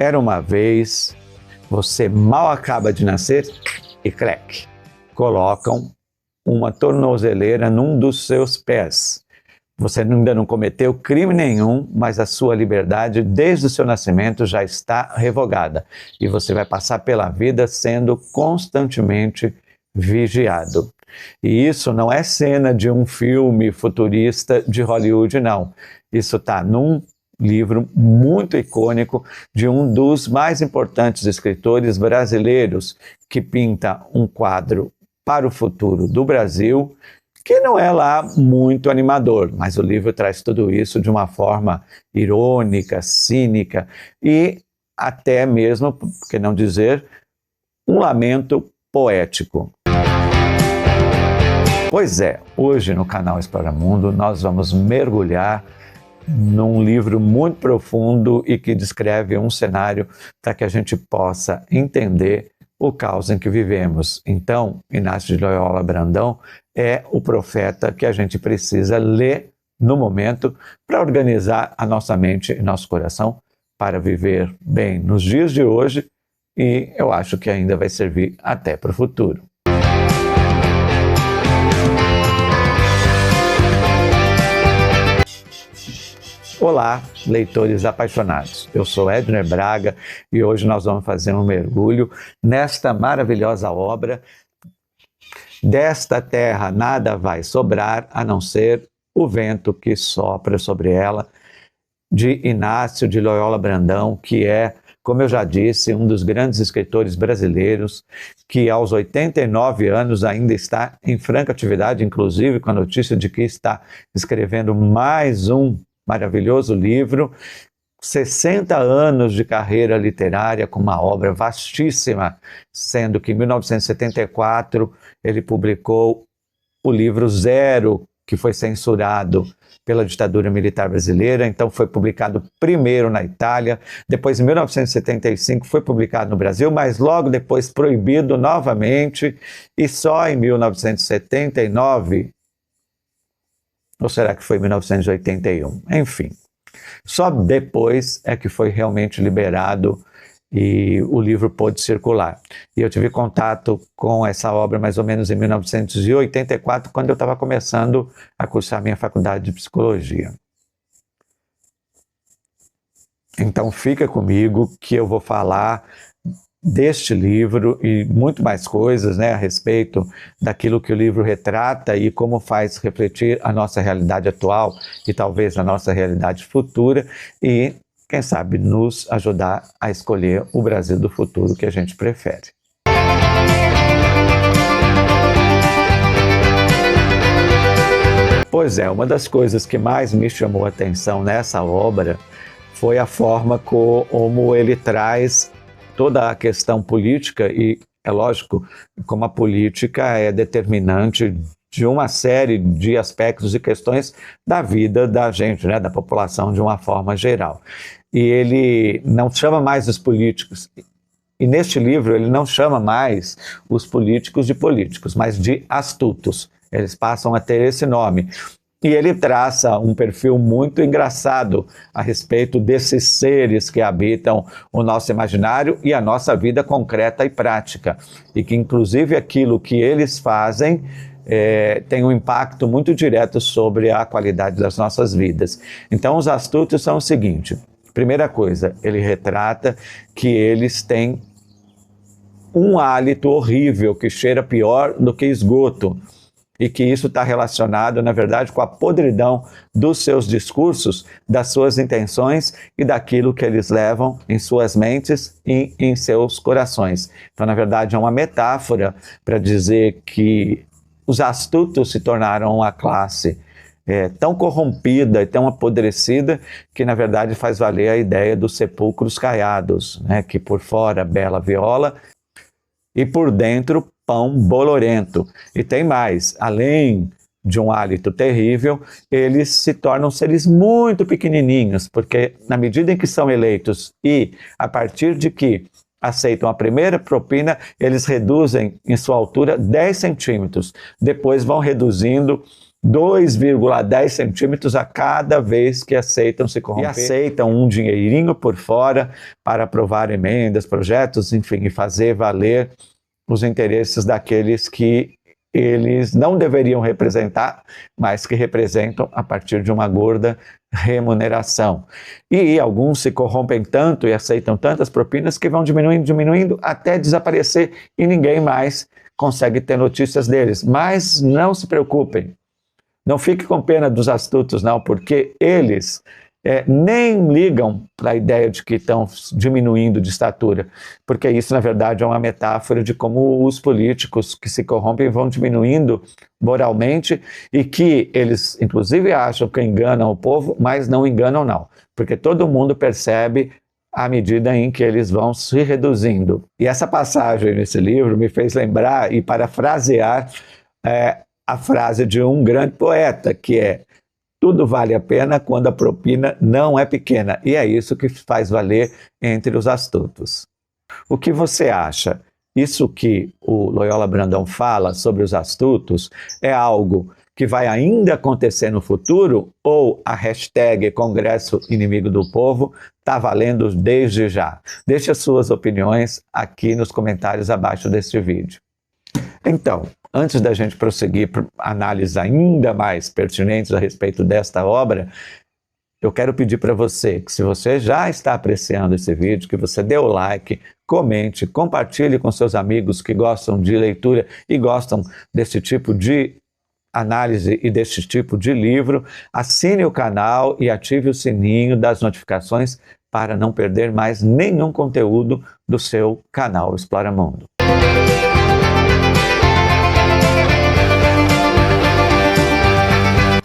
Era uma vez, você mal acaba de nascer e crack, colocam uma tornozeleira num dos seus pés. Você ainda não cometeu crime nenhum, mas a sua liberdade desde o seu nascimento já está revogada. E você vai passar pela vida sendo constantemente vigiado. E isso não é cena de um filme futurista de Hollywood, não. Isso está num livro muito icônico de um dos mais importantes escritores brasileiros, que pinta um quadro para o futuro do Brasil, que não é lá muito animador, mas o livro traz tudo isso de uma forma irônica, cínica e até mesmo, por que não dizer, um lamento poético. Pois é, hoje no canal Explora Mundo nós vamos mergulhar num livro muito profundo e que descreve um cenário para que a gente possa entender o caos em que vivemos. Então, Inácio de Loyola Brandão é o profeta que a gente precisa ler no momento para organizar a nossa mente e nosso coração para viver bem nos dias de hoje e eu acho que ainda vai servir até para o futuro. Olá, leitores apaixonados. Eu sou Edner Braga e hoje nós vamos fazer um mergulho nesta maravilhosa obra. Desta terra nada vai sobrar, a não ser o vento que sopra sobre ela, de Inácio de Loyola Brandão, que é, como eu já disse, um dos grandes escritores brasileiros, que aos 89 anos ainda está em franca atividade, inclusive com a notícia de que está escrevendo mais um maravilhoso livro, 60 anos de carreira literária com uma obra vastíssima, sendo que em 1974 ele publicou o livro Zero, que foi censurado pela ditadura militar brasileira, então foi publicado primeiro na Itália, depois em 1975 foi publicado no Brasil, mas logo depois proibido novamente, e só em 1979, ou será que foi 1981? Enfim, só depois é que foi realmente liberado e o livro pôde circular. E eu tive contato com essa obra mais ou menos em 1984, quando eu estava começando a cursar minha faculdade de psicologia. Então fica comigo que eu vou falar deste livro e muito mais coisas, né, a respeito daquilo que o livro retrata e como faz refletir a nossa realidade atual e talvez a nossa realidade futura e, quem sabe, nos ajudar a escolher o Brasil do futuro que a gente prefere. Pois é, uma das coisas que mais me chamou a atenção nessa obra foi a forma como ele traz toda a questão política, e é lógico, como a política é determinante de uma série de aspectos e questões da vida da gente, né, da população de uma forma geral. E ele não chama mais os políticos, e neste livro ele não chama mais os políticos de políticos, mas de astutos. Eles passam a ter esse nome. E ele traça um perfil muito engraçado a respeito desses seres que habitam o nosso imaginário e a nossa vida concreta e prática. E que, inclusive, aquilo que eles fazem tem um impacto muito direto sobre a qualidade das nossas vidas. Então, os astutos são o seguinte. Primeira coisa, ele retrata que eles têm um hálito horrível que cheira pior do que esgoto. E que isso está relacionado, na verdade, com a podridão dos seus discursos, das suas intenções e daquilo que eles levam em suas mentes e em seus corações. Então, na verdade, é uma metáfora para dizer que os astutos se tornaram uma classe tão corrompida e tão apodrecida que, na verdade, faz valer a ideia dos sepulcros caiados, né? Que por fora bela viola e por dentro pão bolorento. E tem mais, além de um hálito terrível, eles se tornam seres muito pequenininhos, porque na medida em que são eleitos e a partir de que aceitam a primeira propina, eles reduzem em sua altura 10 centímetros. Depois vão reduzindo 2,10 centímetros a cada vez que aceitam se corromper. E aceitam um dinheirinho por fora para aprovar emendas, projetos, enfim, e fazer valer os interesses daqueles que eles não deveriam representar, mas que representam a partir de uma gorda remuneração. E alguns se corrompem tanto e aceitam tantas propinas que vão diminuindo até desaparecer e ninguém mais consegue ter notícias deles. Mas não se preocupem, não fique com pena dos astutos não, porque eles nem ligam para a ideia de que estão diminuindo de estatura, porque isso, na verdade, é uma metáfora de como os políticos que se corrompem vão diminuindo moralmente e que eles, inclusive, acham que enganam o povo, mas não enganam não, porque todo mundo percebe à medida em que eles vão se reduzindo. E essa passagem nesse livro me fez lembrar e parafrasear a frase de um grande poeta, que é: tudo vale a pena quando a propina não é pequena. E é isso que faz valer entre os astutos. O que você acha? Isso que o Loyola Brandão fala sobre os astutos é algo que vai ainda acontecer no futuro? Ou a hashtag Congresso Inimigo do Povo está valendo desde já? Deixe as suas opiniões aqui nos comentários abaixo deste vídeo. Então, antes da gente prosseguir para análises ainda mais pertinentes a respeito desta obra, eu quero pedir para você que, se você já está apreciando esse vídeo, que você dê o like, comente, compartilhe com seus amigos que gostam de leitura e gostam desse tipo de análise e desse tipo de livro, assine o canal e ative o sininho das notificações para não perder mais nenhum conteúdo do seu canal Explora Mundo.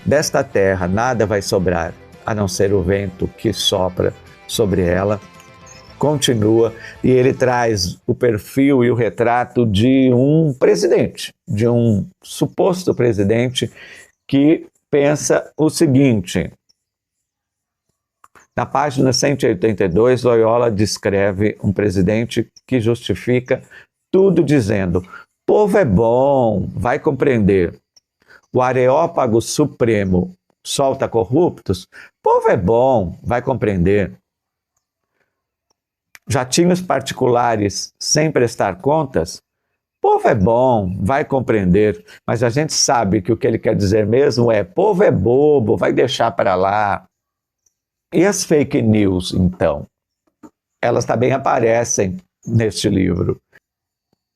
Desta terra nada vai sobrar, a não ser o vento que sopra sobre ela. Continua, e ele traz o perfil e o retrato de um presidente, de um suposto presidente que pensa o seguinte. Na página 182, Loyola descreve um presidente que justifica tudo dizendo: povo é bom, vai compreender. O Areópago Supremo solta corruptos? Povo é bom, vai compreender. Jatinhos particulares sem prestar contas? Povo é bom, vai compreender. Mas a gente sabe que o que ele quer dizer mesmo é: povo é bobo, vai deixar para lá. E as fake news, então? Elas também aparecem neste livro.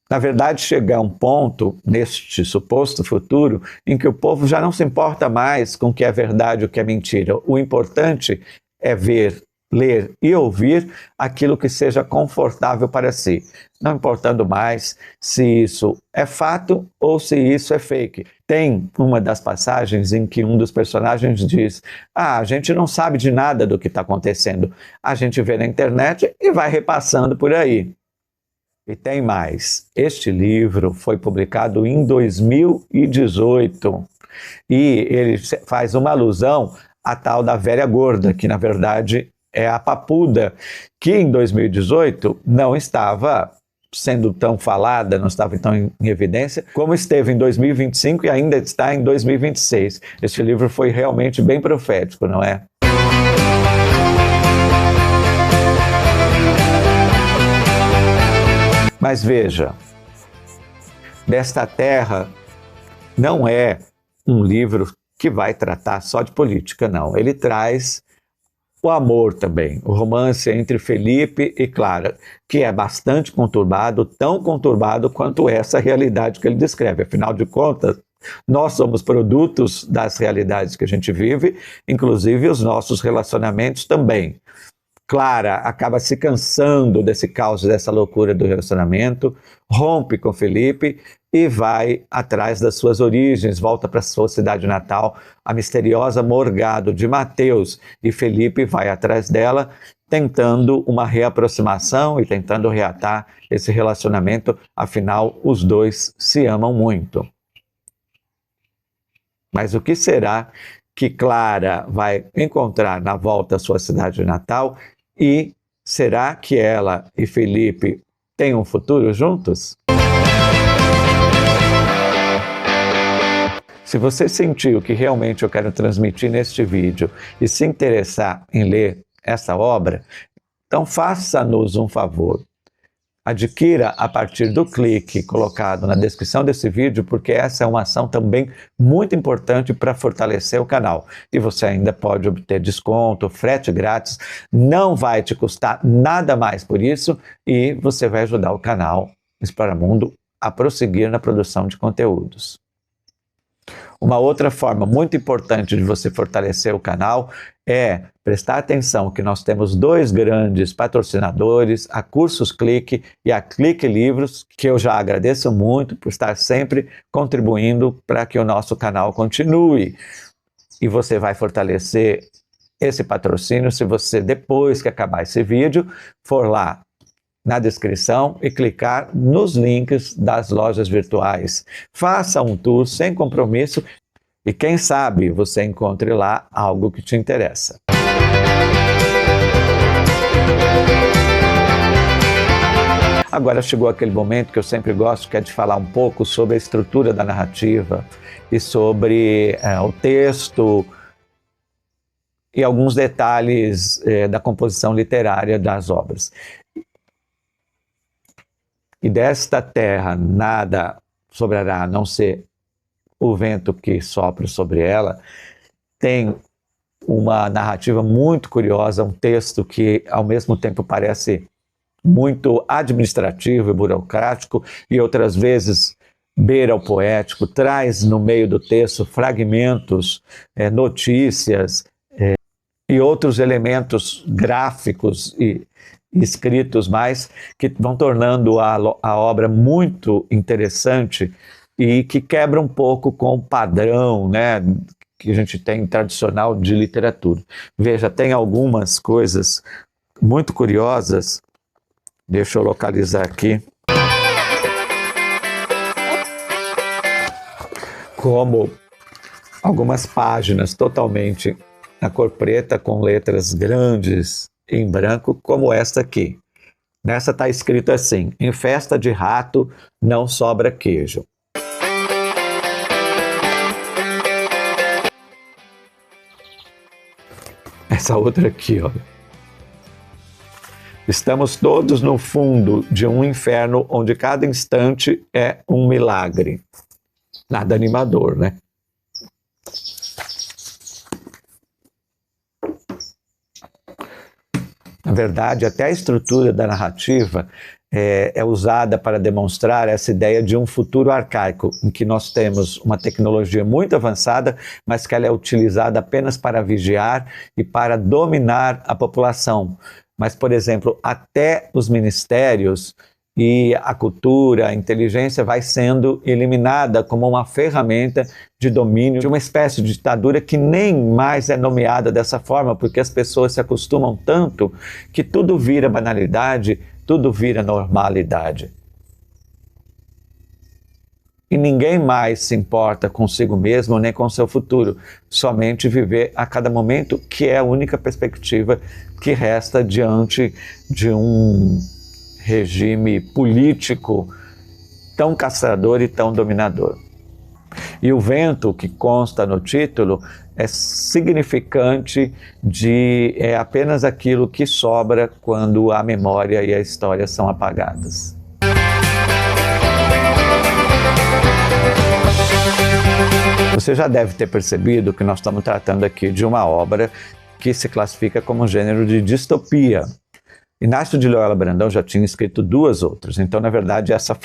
Na verdade, chega a um ponto, neste suposto futuro, em que o povo já não se importa mais com o que é verdade e o que é mentira. O importante é ver, ler e ouvir aquilo que seja confortável para si, não importando mais se isso é fato ou se isso é fake. Tem uma das passagens em que um dos personagens diz: a gente não sabe de nada do que está acontecendo, a gente vê na internet e vai repassando por aí. E tem mais, este livro foi publicado em 2018 e ele faz uma alusão à tal da velha gorda, que na verdade é a papuda, que em 2018 não estava sendo tão falada, não estava tão em evidência, como esteve em 2025 e ainda está em 2026. Este livro foi realmente bem profético, não é? Mas veja, Desta Terra não é um livro que vai tratar só de política, não. Ele traz o amor também, o romance entre Felipe e Clara, que é bastante conturbado, tão conturbado quanto essa realidade que ele descreve. Afinal de contas, nós somos produtos das realidades que a gente vive, inclusive os nossos relacionamentos também. Clara acaba se cansando desse caos, dessa loucura do relacionamento, rompe com Felipe e vai atrás das suas origens, volta para sua cidade natal, a misteriosa Morgado de Mateus, e Felipe vai atrás dela, tentando uma reaproximação e tentando reatar esse relacionamento, afinal os dois se amam muito. Mas o que será que Clara vai encontrar na volta à sua cidade natal? E será que ela e Felipe têm um futuro juntos? Se você sentiu que realmente eu quero transmitir neste vídeo e se interessar em ler essa obra, então faça-nos um favor. Adquira a partir do clique colocado na descrição desse vídeo, porque essa é uma ação também muito importante para fortalecer o canal. E você ainda pode obter desconto, frete grátis, não vai te custar nada mais por isso e você vai ajudar o canal Exploramundo a prosseguir na produção de conteúdos. Uma outra forma muito importante de você fortalecer o canal é prestar atenção que nós temos 2 grandes patrocinadores, a Cursos Clique e a Clique Livros, que eu já agradeço muito por estar sempre contribuindo para que o nosso canal continue. E você vai fortalecer esse patrocínio se você, depois que acabar esse vídeo, for lá na descrição e clicar nos links das lojas virtuais. Faça um tour sem compromisso e quem sabe você encontre lá algo que te interessa. Agora chegou aquele momento que eu sempre gosto, que é de falar um pouco sobre a estrutura da narrativa e sobre o texto e alguns detalhes da composição literária das obras. E desta terra nada sobrará a não ser o vento que sopra sobre ela, tem uma narrativa muito curiosa, um texto que ao mesmo tempo parece muito administrativo e burocrático e outras vezes beira o poético, traz no meio do texto fragmentos, notícias e outros elementos gráficos e escritos mais que vão tornando a obra muito interessante e que quebra um pouco com o padrão, né, que a gente tem tradicional de literatura. Veja, tem algumas coisas muito curiosas, deixa eu localizar aqui, como algumas páginas totalmente na cor preta com letras grandes em branco, como esta aqui. Nessa está escrito assim: em festa de rato não sobra queijo. Essa outra aqui, ó. Estamos todos no fundo de um inferno onde cada instante é um milagre. Nada animador, né? Na verdade, até a estrutura da narrativa é usada para demonstrar essa ideia de um futuro arcaico, em que nós temos uma tecnologia muito avançada, mas que ela é utilizada apenas para vigiar e para dominar a população. Mas, por exemplo, até os ministérios e a cultura, a inteligência vai sendo eliminada como uma ferramenta de domínio de uma espécie de ditadura que nem mais é nomeada dessa forma, porque as pessoas se acostumam tanto que tudo vira banalidade, tudo vira normalidade. E ninguém mais se importa consigo mesmo nem com seu futuro, somente viver a cada momento, que é a única perspectiva que resta diante de um regime político tão castrador e tão dominador. E o vento que consta no título é significante de apenas aquilo que sobra quando a memória e a história são apagadas. Você já deve ter percebido que nós estamos tratando aqui de uma obra que se classifica como um gênero de distopia. Inácio de Loyola Brandão já tinha escrito 2 outras, então, na verdade, essa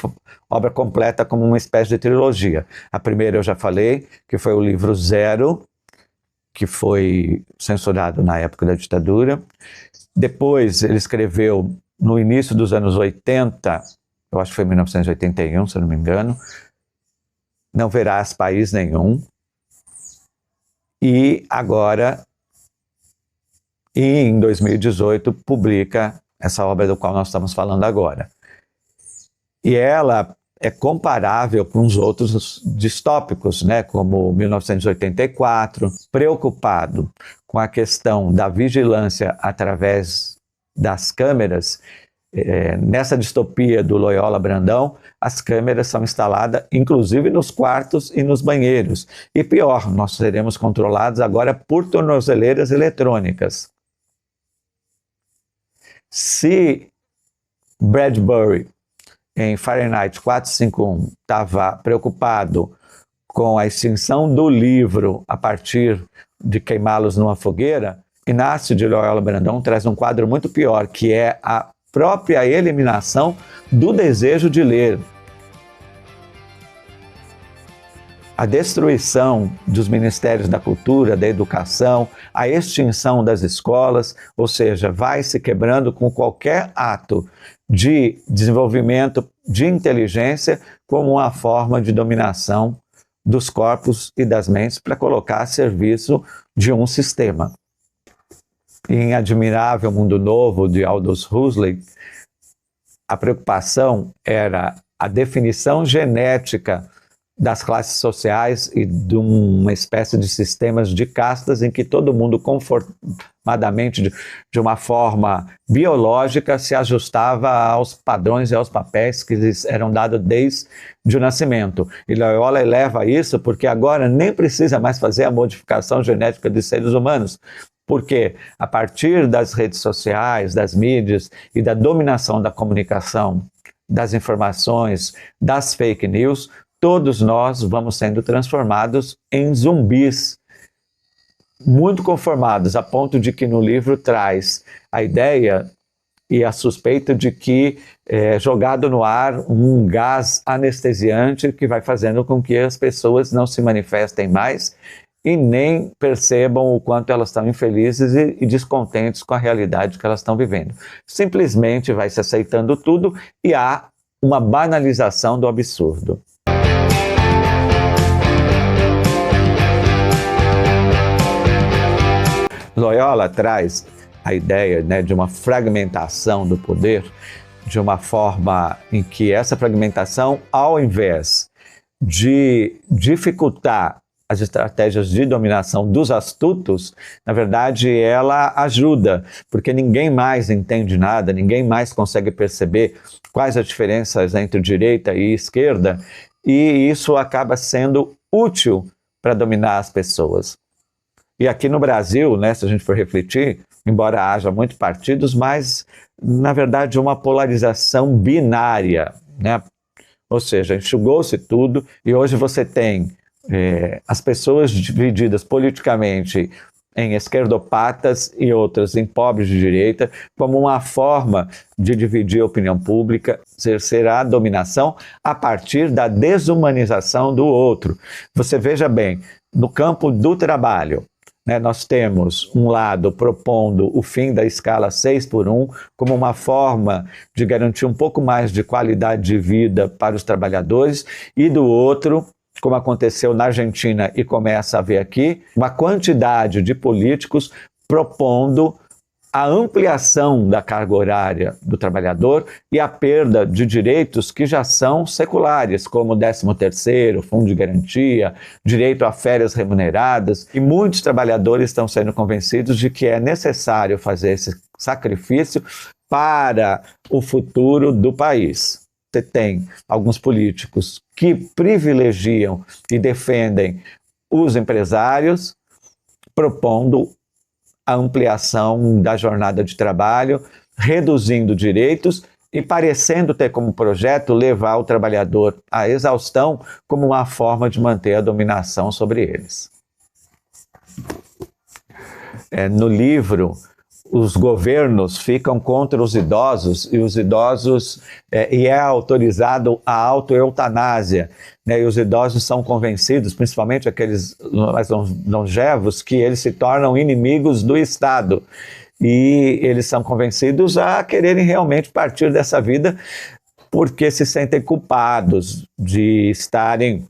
obra completa como uma espécie de trilogia. A primeira eu já falei, que foi o livro Zero, que foi censurado na época da ditadura. Depois ele escreveu, no início dos anos 80, eu acho que foi 1981, se eu não me engano, Não Verás País Nenhum. E agora, em 2018, publica essa obra do qual nós estamos falando agora. E ela é comparável com os outros distópicos, né, como 1984, preocupado com a questão da vigilância através das câmeras Nessa distopia do Loyola Brandão, as câmeras são instaladas inclusive nos quartos e nos banheiros. E pior, nós seremos controlados agora por tornozeleiras eletrônicas. Se Bradbury, em Fahrenheit 451, estava preocupado com a extinção do livro a partir de queimá-los numa fogueira, Inácio de Loyola Brandão traz um quadro muito pior, que é a própria eliminação do desejo de ler. A destruição dos ministérios da cultura, da educação, a extinção das escolas, ou seja, vai se quebrando com qualquer ato de desenvolvimento de inteligência como uma forma de dominação dos corpos e das mentes para colocar a serviço de um sistema. Em Admirável Mundo Novo, de Aldous Huxley, a preocupação era a definição genética das classes sociais e de uma espécie de sistemas de castas em que todo mundo conformadamente, de uma forma biológica, se ajustava aos padrões e aos papéis que lhes eram dados desde o nascimento. E Loyola eleva isso porque agora nem precisa mais fazer a modificação genética dos seres humanos, porque a partir das redes sociais, das mídias e da dominação da comunicação, das informações, das fake news, todos nós vamos sendo transformados em zumbis, muito conformados, a ponto de que no livro traz a ideia e a suspeita de que é jogado no ar um gás anestesiante que vai fazendo com que as pessoas não se manifestem mais e nem percebam o quanto elas estão infelizes e descontentes com a realidade que elas estão vivendo. Simplesmente vai se aceitando tudo e há uma banalização do absurdo. Loyola traz a ideia, né, de uma fragmentação do poder, de uma forma em que essa fragmentação, ao invés de dificultar as estratégias de dominação dos astutos, na verdade ela ajuda, porque ninguém mais entende nada, ninguém mais consegue perceber quais as diferenças entre direita e esquerda, e isso acaba sendo útil para dominar as pessoas. E aqui no Brasil, né, se a gente for refletir, embora haja muitos partidos, mas na verdade uma polarização binária, né? Ou seja, enxugou-se tudo e hoje você tem as pessoas divididas politicamente em esquerdopatas e outras em pobres de direita, como uma forma de dividir a opinião pública, exercer a dominação a partir da desumanização do outro. Você veja bem, no campo do trabalho, né, nós temos um lado propondo o fim da escala 6x1 como uma forma de garantir um pouco mais de qualidade de vida para os trabalhadores, e do outro, como aconteceu na Argentina e começa a ver aqui, uma quantidade de políticos propondo a ampliação da carga horária do trabalhador e a perda de direitos que já são seculares, como o 13º, fundo de garantia, direito a férias remuneradas, e muitos trabalhadores estão sendo convencidos de que é necessário fazer esse sacrifício para o futuro do país. Você tem alguns políticos que privilegiam e defendem os empresários, propondo a ampliação da jornada de trabalho, reduzindo direitos e parecendo ter como projeto levar o trabalhador à exaustão como uma forma de manter a dominação sobre eles. No livro, os governos ficam contra os idosos e os idosos e é autorizado a autoeutanásia, né? E os idosos são convencidos, principalmente aqueles mais longevos, que eles se tornam inimigos do Estado e eles são convencidos a quererem realmente partir dessa vida porque se sentem culpados de estarem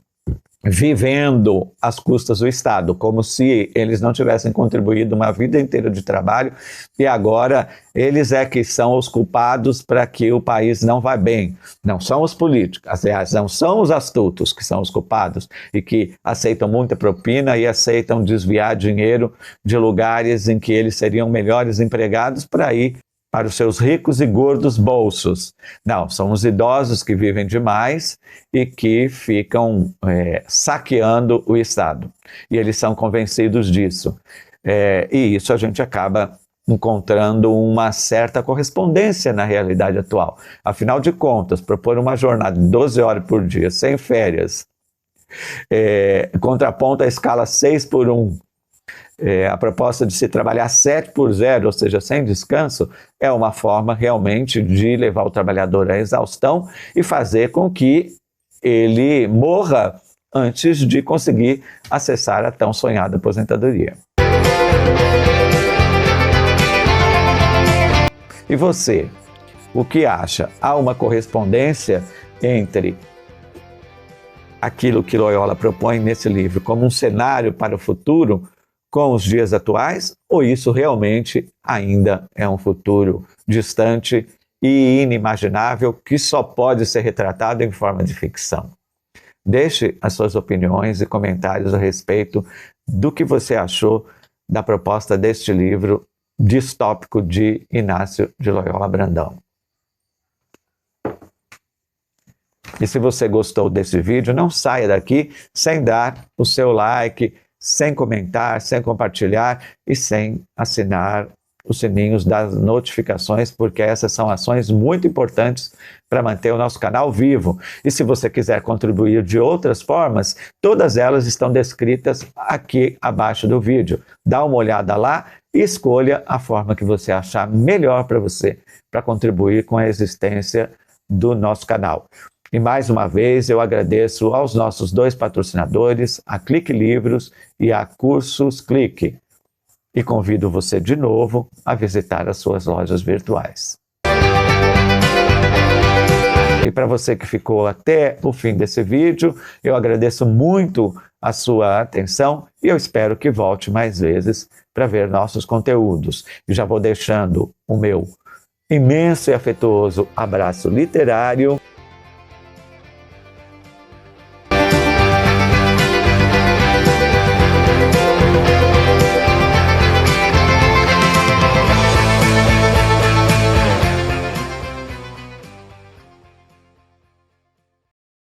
vivendo às custas do Estado, como se eles não tivessem contribuído uma vida inteira de trabalho e agora eles é que são os culpados para que o país não vá bem. Não são os políticos, aliás, não são os astutos que são os culpados e que aceitam muita propina e aceitam desviar dinheiro de lugares em que eles seriam melhores empregados para ir para os seus ricos e gordos bolsos. Não, são os idosos que vivem demais e que ficam saqueando o Estado. E eles são convencidos disso. E isso a gente acaba encontrando uma certa correspondência na realidade atual. Afinal de contas, propor uma jornada de 12 horas por dia, sem férias, contraponto à escala 6x1, a proposta de se trabalhar 7x0, ou seja, sem descanso, é uma forma realmente de levar o trabalhador à exaustão e fazer com que ele morra antes de conseguir acessar a tão sonhada aposentadoria. E você, o que acha? Há uma correspondência entre aquilo que Loyola propõe nesse livro como um cenário para o futuro com os dias atuais? Ou isso realmente ainda é um futuro distante e inimaginável que só pode ser retratado em forma de ficção? Deixe as suas opiniões e comentários a respeito do que você achou da proposta deste livro distópico de Inácio de Loyola Brandão. E se você gostou desse vídeo, não saia daqui sem dar o seu like, sem comentar, sem compartilhar e sem assinar os sininhos das notificações, porque essas são ações muito importantes para manter o nosso canal vivo. E se você quiser contribuir de outras formas, todas elas estão descritas aqui abaixo do vídeo. Dá uma olhada lá e escolha a forma que você achar melhor para você, para contribuir com a existência do nosso canal. E mais uma vez eu agradeço aos nossos 2 patrocinadores, a Clique Livros e a Cursos Clique. E convido você de novo a visitar as suas lojas virtuais. E para você que ficou até o fim desse vídeo, eu agradeço muito a sua atenção e eu espero que volte mais vezes para ver nossos conteúdos. E já vou deixando o meu imenso e afetuoso abraço literário.